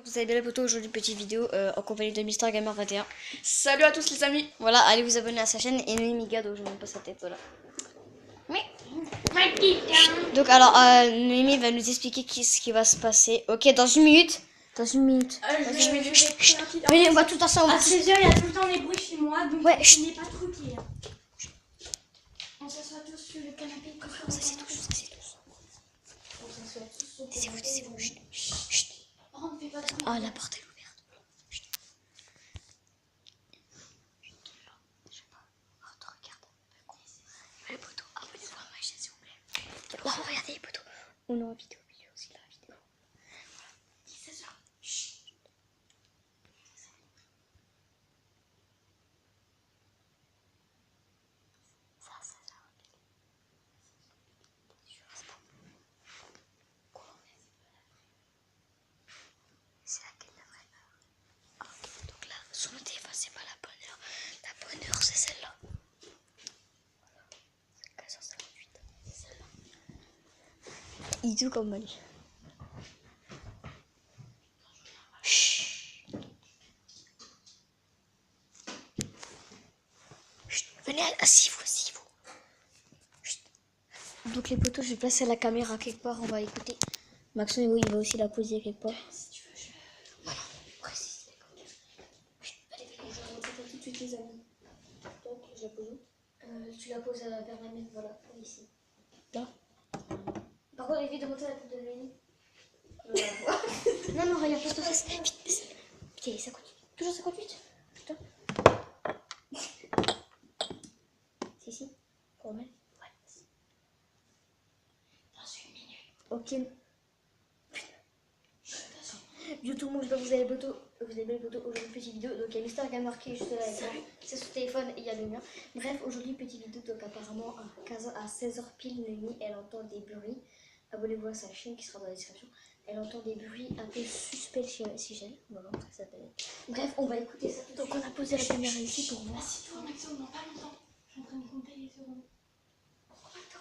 Vous avez bien la photo aujourd'hui, petite vidéo en compagnie de Mister Gamer 21. Salut à tous les amis. Voilà, allez vous abonner à sa chaîne et Noémie Gado, je ne même pas sa tête, voilà. Mais... Donc alors, Noémie va nous expliquer ce qui va se passer. Ok, dans une minute. Dans une minute. Venez, on va tout ensemble. À 16h, il y a tout le temps les bruits chez moi, donc ouais, je n'ai pas truqué. On s'assoit tous sur le canapé. Ça c'est tous, ça c'est tous. Taisez-vous, taisez-vous. Chut. Oh, ne fais pas de bruit. Oh, la porte est ouverte. Chut. Oh, regarde. Le poteau, abonnez-vous à ma chaîne s'il vous plaît. Oh, regardez les poteaux. On est en vidéo, aussi la vidéo. 16h. Chut. C'est laquelle la vraie heure? Ok, donc là, sur le téléphone, c'est pas la bonne heure. La bonne heure, c'est celle-là. Voilà. C'est 15h58. C'est celle-là. Il joue comme Mali. Chut. Chut. Venez, asseyez-vous, asseyez-vous. Chut. Donc les poteaux, je vais placer la caméra quelque part, on va écouter. Maxon, il va aussi la poser quelque part. Si tu veux, je... Voilà, précise. Allez, venez, je remonte tout de suite les amis. Donc, je la pose où? Tu la poses vers la main, voilà, ici. Là. Par contre, évite de monter la tête de Lénie. Non, non, regarde, pose-toi face. Vite. Putain, 58. Toujours 58. Putain. C'est ici. Pour mettre. Ouais. Dans une minute. Ok. Yo tout le monde, j'espère que vous avez les photos aujourd'hui, petite vidéo. Donc il y a Mister Gamer qui est juste là avec moi. C'est son téléphone et il y a le mien. Bref, aujourd'hui, petite vidéo. Donc apparemment à 16h pile, Noémie, elle entend des bruits. Abonnez-vous à sa chaîne qui sera dans la description. Elle entend des bruits un peu suspects chez elle. Voilà, ça s'appelle. Bref, on va écouter ça. Donc on a posé la caméra ici pour voir. Assieds-toi, Maxime, dans pas longtemps. Je suis en train de compter les secondes. Attends.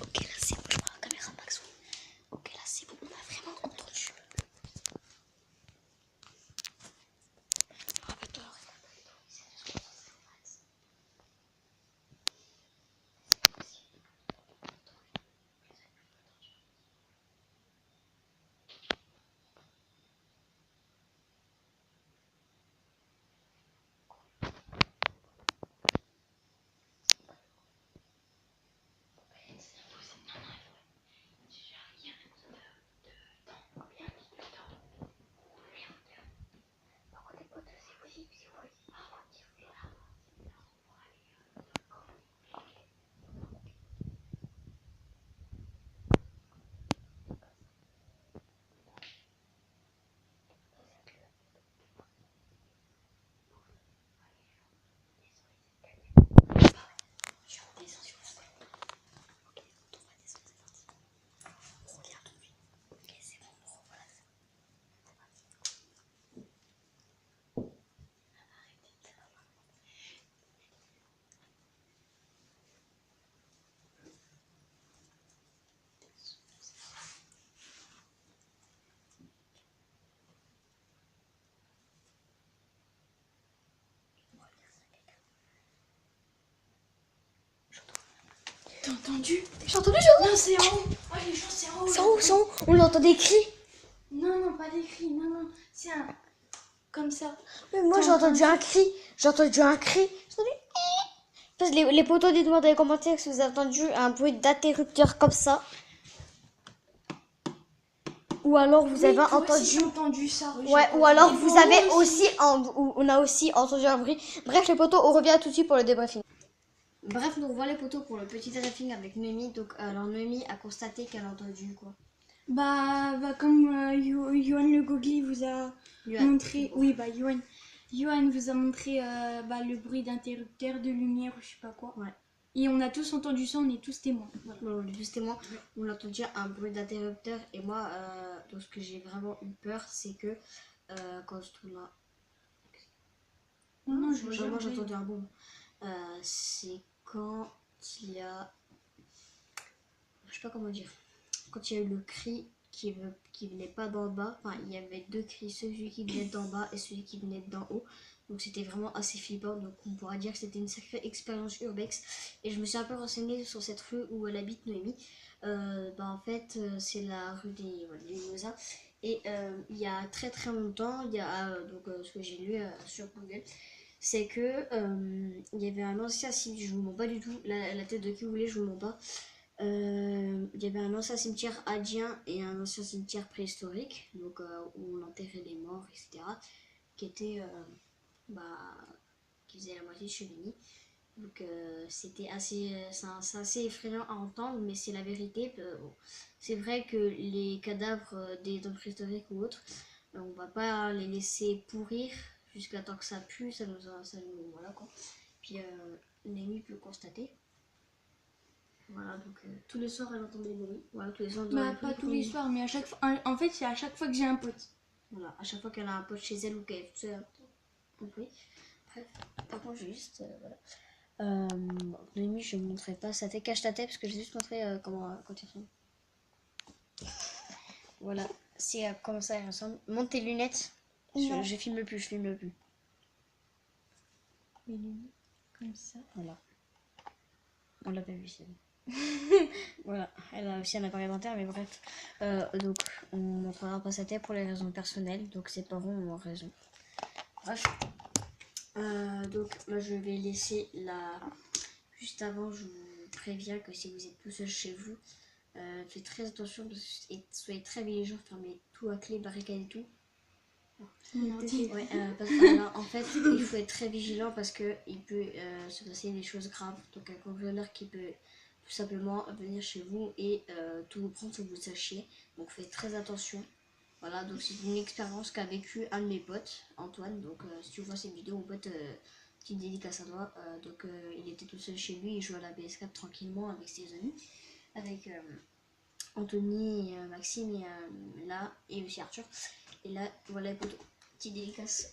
Ok, là c'est bon, je prends la caméra Maxon. Ok, là c'est bon, on a vraiment entendu. Rappelle-toi, T'as entendu? j'ai entendu, j'ai Non, c'est en haut. Oh, les gens, c'est en haut. C'est en haut, on l'entend des cris. Non, pas des cris. Non. C'est un. comme ça. Mais moi j'ai entendu un cri. J'ai entendu un cri. J'ai entendu... Parce que les potos, dites-moi dans les commentaires si vous avez entendu un bruit d'interrupteur comme ça. Ou alors vous avez entendu ça. Ouais, ou alors vous avez aussi, on a aussi entendu un bruit. Bref les potos, on revient tout de suite pour le débriefing. Bref, nous revoilà les potos pour le petit débriefing avec Noémie. Donc alors Noémie a constaté qu'elle a entendu quoi? Bah comme Yohan le Gogli vous a montré. Oui, bah Yohan vous a montré le bruit d'interrupteur, de lumière ou je sais pas quoi. Ouais. Et on a tous entendu ça, on est tous témoins. Voilà. On est tous témoins. On a entendu un bruit d'interrupteur. Et moi, donc ce que j'ai vraiment eu peur, c'est que quand je trouve là. Non, j'ai entendu un boom. C'est quand il y a. Je sais pas comment dire. Quand il y a eu le cri qui venait pas d'en bas. Enfin, il y avait deux cris, celui qui venait d'en bas et celui qui venait d'en haut. Donc c'était vraiment assez flippant. Donc on pourra dire que c'était une sacrée expérience urbex. Et je me suis un peu renseignée sur cette rue où elle habite, Noémie. En fait, c'est la rue des Mimosas. Et il y a très très longtemps, il y a ce que j'ai lu sur Google, c'est que il y avait un ancien cimetière, je vous mens pas du tout, la tête de qui vous voulez, je vous mens pas. Il y avait un ancien cimetière indien et un ancien cimetière préhistorique, donc où on enterrait les morts, etc. Qui était qui faisait la moitié de Chevigny. Donc c'était c'est assez effrayant à entendre, mais c'est la vérité. C'est vrai que les cadavres des hommes préhistoriques ou autres, on va pas les laisser pourrir jusqu'à temps que ça pue, ça nous voilà quoi. Puis Némi peut constater. Voilà, donc tous les soirs elle entend des bruits. Voilà, tous les soirs. Pas tous les soirs, mais à chaque fois. En fait, c'est à chaque fois que j'ai un pote. Voilà, à chaque fois qu'elle a un pote chez elle ou qu'elle est toute seule. Oui. Bref, par contre, juste voilà. Noémie, je ne montrerai pas sa tête, cache ta tête parce que j'ai juste montré comment quand il ressemble. Voilà, c'est comment ça il ressemble. Monte tes lunettes. Je filme plus, Les lunettes, comme ça. Voilà. On l'a pas vu, c'est bon. Voilà, elle a aussi un appareil dentaire, mais bref. Donc, on ne montrera pas sa tête pour les raisons personnelles, donc ses parents ont raison. Bref. Donc, moi je vais laisser la. Juste avant, je vous préviens que si vous êtes tout seul chez vous, faites très attention et soyez très vigilants, fermez tout à clé, barricade et tout. Ouais, parce que, alors, en fait, il faut être très vigilant parce que il peut se passer des choses graves. Donc un cambrioleur qui peut tout simplement venir chez vous et tout vous prendre sans que vous le sachiez. Donc faites très attention. Voilà, donc c'est une expérience qu'a vécu un de mes potes, Antoine. Donc si tu vois cette vidéo, mon pote, petite dédicace à toi. Donc il était tout seul chez lui, il jouait à la PS4 tranquillement avec ses amis, avec Anthony, Maxime et là et aussi Arthur. Et là, voilà, petite dédicace.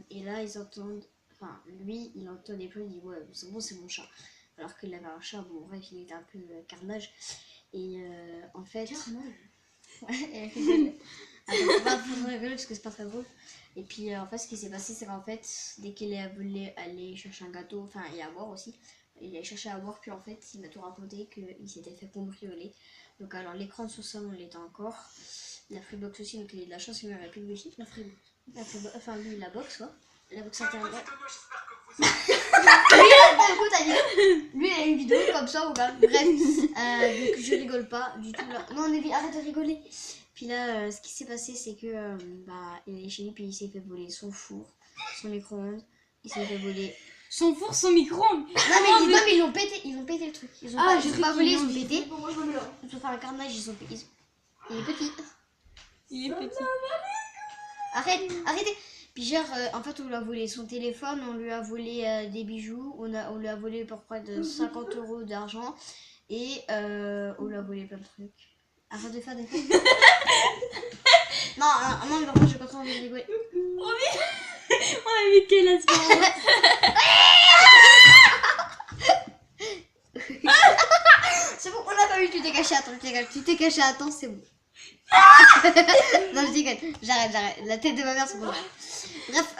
Et là, ils entendent, enfin, lui, il entend des bruits, il dit ouais, c'est bon, c'est mon chat. Alors qu'il avait un chat, bon, bref, il était un peu carnage. Et en fait. Carnage. Ouais, elle rigole. Attends, pas rigoler parce que c'est pas très drôle. Et puis en fait, ce qui s'est passé, c'est qu'en fait, dès qu'il a voulu aller chercher un gâteau, enfin, et à boire aussi, il a cherché à boire, puis en fait, il m'a tout raconté qu'il s'était fait cambrioler. Donc, alors, l'écran de son salon, il était encore. La Freebox aussi, donc il a de la chance, il n'aurait plus de wifi. La Freebox. Enfin, lui, la box, quoi. La box internet. Lui, il a une vidéo comme ça, ou pas. Bref, donc je rigole pas du tout là. Non, mais arrête de rigoler. Puis là, ce qui s'est passé, c'est que il est chez lui, puis il s'est fait voler son four, son micro-ondes. Il s'est fait voler. Son four, son micro-ondes. Non, mais ils ont pété le truc. Ils ont pas volé, ils ont pété. Ils ont fait un carnage, il est petit. Il est petit. Arrêtez. Puis genre, en fait, on lui a volé son téléphone, on lui a volé des bijoux, on lui a volé pour près de 50 € d'argent et on lui a volé plein de trucs. Arrête de faire des trucs. non, mais par contre, j'ai pas trop envie de rigoler. Oh mais quelle espérance. C'est bon, on l'a pas vu, tu t'es caché à temps, c'est bon. Non, je déconne, j'arrête. La tête de ma mère, c'est bon. Bref,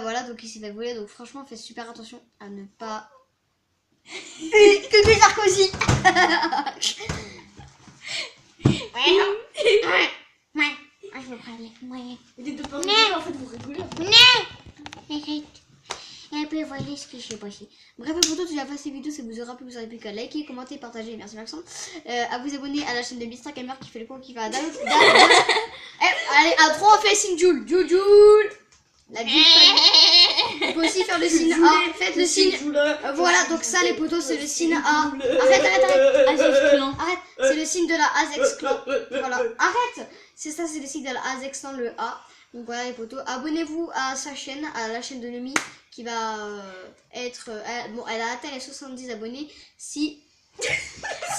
voilà, donc il s'est fait voler. Donc franchement, faites super attention à ne pas. Que Sarkozy. je vais prendre les moyens. Au lieu de pas rigoler, en fait, vous rigolez. Arrête. Et après, voyez ce que j'ai passé. Bref, les potos, si la fin de cette vidéo, ça vous aura plu, vous aurez plus qu'à liker, commenter, partager. Merci Maxence. À vous abonner à la chaîne de Mister Gamer qui fait le con qui va download. Allez, à 3 on fait signe Joule. Joule. La Joule famille. On peut aussi faire le signe A. Faites le signe. Voilà, donc ça les potos, c'est le signe A. Arrête. Azex Clan. Arrête, c'est le signe de la Azex Clan. Voilà, arrête. C'est ça, c'est le signe de la Azex Clan, le A. Donc voilà les potos, abonnez-vous à sa chaîne, à la chaîne de Nomi qui va être... bon, elle a atteint les 70 abonnés. Si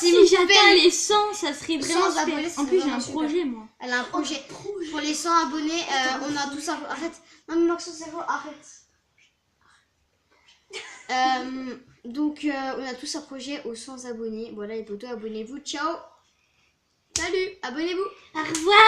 j'atteins les 100, ça serait vraiment 100 abonnés, super. En ça plus, serait j'ai un vraiment projet, moi. Elle a un projet. Pour les 100 abonnés, on a tout ça. Arrête. Non mais Maxence, c'est faux, arrête. Donc on a tous un projet aux 100 abonnés. Voilà les potos, abonnez-vous. Ciao. Salut, abonnez-vous. Au revoir.